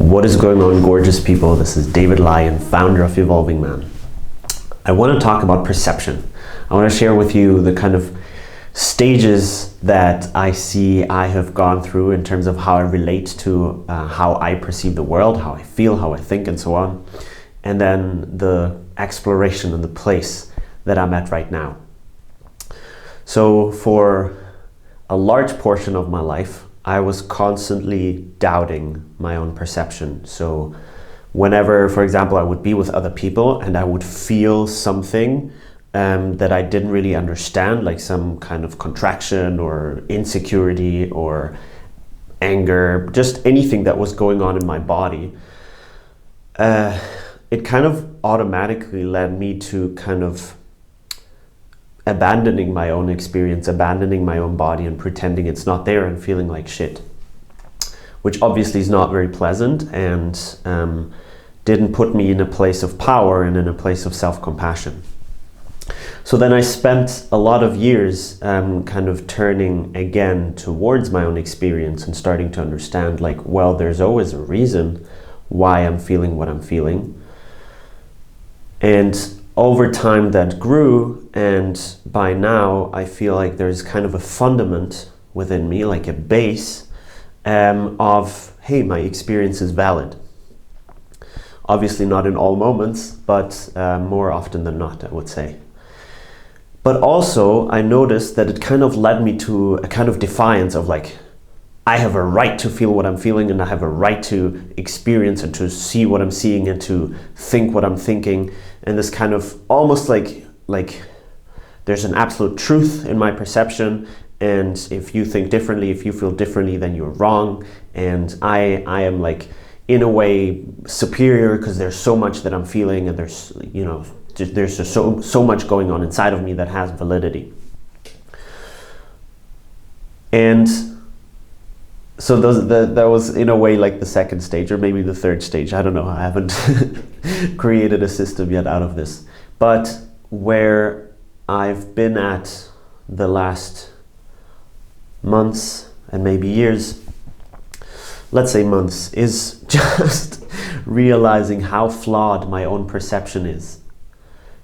What is going on, gorgeous people? This is David Lyon, founder of Evolving Man. I want to talk about perception. I want to share with you the kind of stages that I see I have gone through in terms of how I relate to how I perceive the world, how I feel, how I think, and so on. And then the exploration and the place that I'm at right now. So for a large portion of my life, I was constantly doubting my own perception. So whenever, for example, I would be with other people and I would feel something that I didn't really understand, like some kind of contraction or insecurity or anger, just anything that was going on in my body, it kind of automatically led me to kind of abandoning my own experience, abandoning my own body and pretending it's not there and feeling like shit, which obviously is not very pleasant and didn't put me in a place of power and in a place of self-compassion. So then I spent a lot of years kind of turning again towards my own experience and starting to understand, like, well, there's always a reason why I'm feeling what I'm feeling. And over time that grew, and by now I feel like there's kind of a fundament within me, like a base of, hey, my experience is valid. Obviously not in all moments, but more often than not, I would say. But also I noticed that it kind of led me to a kind of defiance of, like, I have a right to feel what I'm feeling, and I have a right to experience and to see what I'm seeing and to think what I'm thinking. And this kind of almost like there's an absolute truth in my perception, and if you think differently, if you feel differently, then you're wrong. And I am, like, in a way superior because there's so much that I'm feeling, and there's, you know, there's just so much going on inside of me that has validity. And so that was in a way like the second stage, or maybe the third stage. I don't know. I haven't created a system yet out of this. But where I've been at the last months and maybe years, let's say months, is just realizing how flawed my own perception is.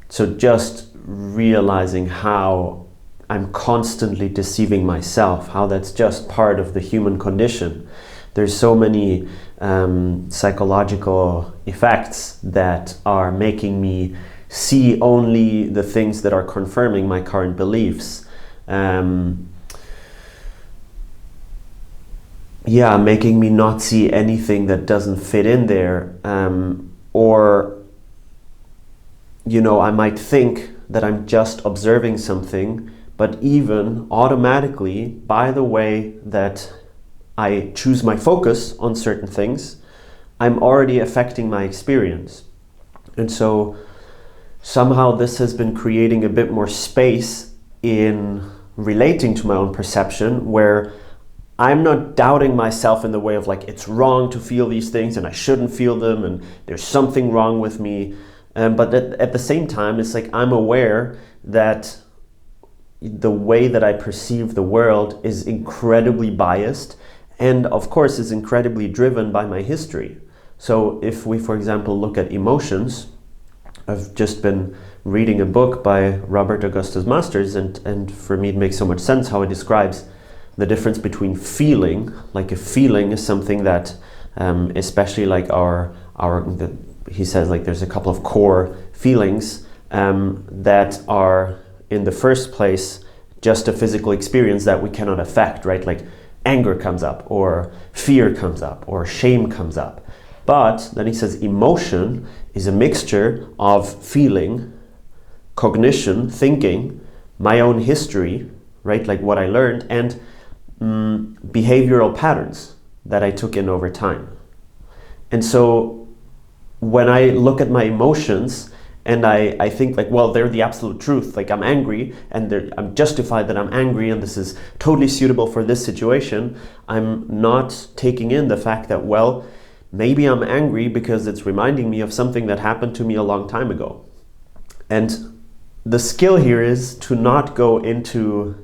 So just realizing how I'm constantly deceiving myself, how that's just part of the human condition. There's so many psychological effects that are making me see only the things that are confirming my current beliefs. Making me not see anything that doesn't fit in there. Or, you know, I might think that I'm just observing something, but even automatically, by the way that I choose my focus on certain things, I'm already affecting my experience. And so somehow this has been creating a bit more space in relating to my own perception, where I'm not doubting myself in the way of, like, it's wrong to feel these things and I shouldn't feel them and there's something wrong with me. But at the same time, it's like I'm aware that the way that I perceive the world is incredibly biased, and of course is incredibly driven by my history. So if we, for example, look at emotions, I've just been reading a book by Robert Augustus Masters, and for me it makes so much sense how he describes the difference between feeling. Like, a feeling is something that especially like he says, like, there's a couple of core feelings that are, in the first place, just a physical experience that we cannot affect, right? Like, anger comes up, or fear comes up, or shame comes up. But then he says emotion is a mixture of feeling, cognition, thinking, my own history, right? Like what I learned, and behavioral patterns that I took in over time. And so when I look at my emotions, and I think, like, well, they're the absolute truth. Like, I'm angry, and I'm justified that I'm angry, and this is totally suitable for this situation. I'm not taking in the fact that, well, maybe I'm angry because it's reminding me of something that happened to me a long time ago. And the skill here is to not go into,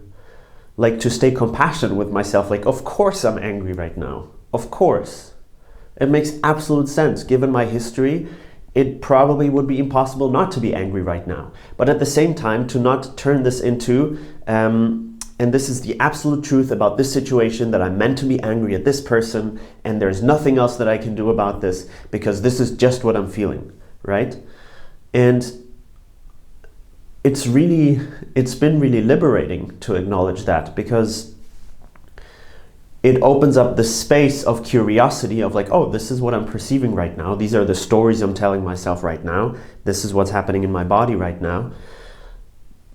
like, to stay compassionate with myself. Like, of course I'm angry right now. Of course. It makes absolute sense. Given my history, it probably would be impossible not to be angry right now. But at the same time, to not turn this into, and this is the absolute truth about this situation, that I'm meant to be angry at this person, and there's nothing else that I can do about this, because this is just what I'm feeling, right? And it's been really liberating to acknowledge that, because it opens up the space of curiosity of like, oh, this is what I'm perceiving right now. These are the stories I'm telling myself right now. This is what's happening in my body right now.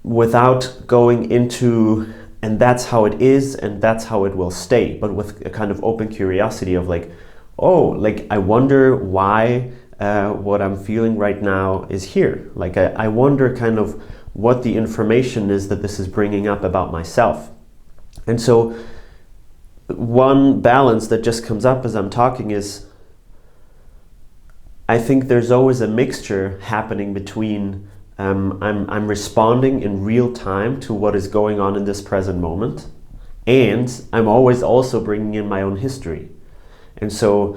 Without going into, and that's how it is, and that's how it will stay, but with a kind of open curiosity of like, oh, like I wonder why what I'm feeling right now is here. Like I wonder kind of what the information is that this is bringing up about myself. And so one balance that just comes up as I'm talking is, I think there's always a mixture happening between I'm responding in real time to what is going on in this present moment, and I'm always also bringing in my own history. And so,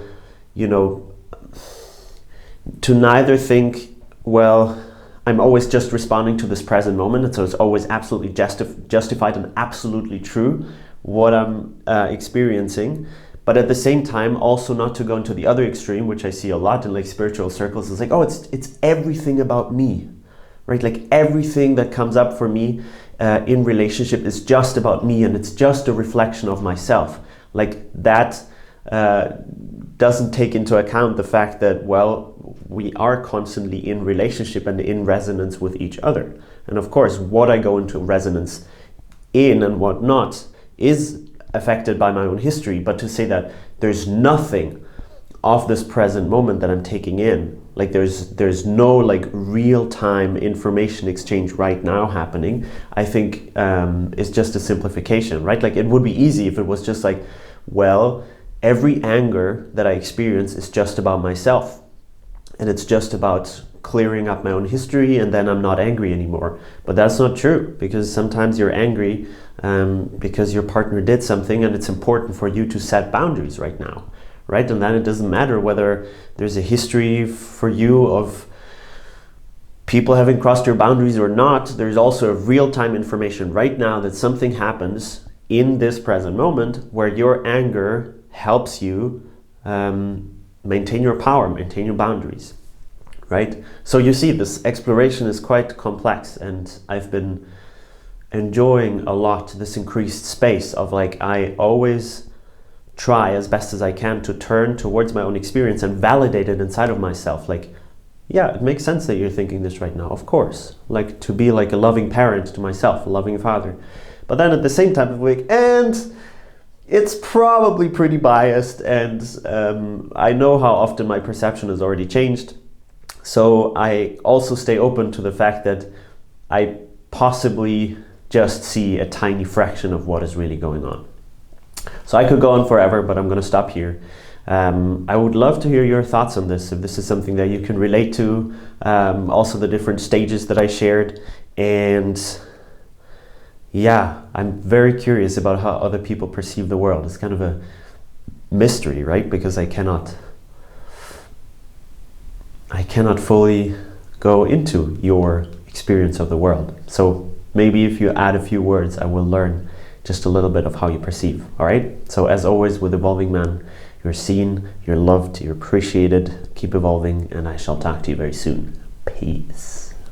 you know, to neither think, well, I'm always just responding to this present moment, and so it's always absolutely justified and absolutely true what I'm experiencing, but at the same time also not to go into the other extreme, which I see a lot in like spiritual circles. It's like, oh, it's everything about me, right? Like everything that comes up for me in relationship is just about me, and it's just a reflection of myself. Like that doesn't take into account the fact that, well, we are constantly in relationship and in resonance with each other. And of course, what I go into resonance in and what not is affected by my own history. But to say that there's nothing of this present moment that I'm taking in, like there's no like real-time information exchange right now happening, I think is just a simplification, right? Like it would be easy if it was just like, well, every anger that I experience is just about myself, and it's just about clearing up my own history, and then I'm not angry anymore. But that's not true, because sometimes you're angry because your partner did something, and it's important for you to set boundaries right now, right? And then it doesn't matter whether there's a history for you of people having crossed your boundaries or not. There's also real-time information right now that something happens in this present moment where your anger helps you maintain your power, maintain your boundaries, right? So you see, this exploration is quite complex, and I've been enjoying a lot this increased space of like, I always try as best as I can to turn towards my own experience and validate it inside of myself. Like, yeah, it makes sense that you're thinking this right now, of course. Like, to be like a loving parent to myself, a loving father. But then at the same time, I'm like, and it's probably pretty biased, and I know how often my perception has already changed. So I also stay open to the fact that I possibly just see a tiny fraction of what is really going on. So I could go on forever, but I'm going to stop here. I would love to hear your thoughts on this, if this is something that you can relate to, also the different stages that I shared. And yeah, I'm very curious about how other people perceive the world. It's kind of a mystery, right? Because I cannot fully go into your experience of the world. So maybe if you add a few words, I will learn just a little bit of how you perceive. All right? So as always with Evolving Man, you're seen, you're loved, you're appreciated. Keep evolving, and I shall talk to you very soon. Peace.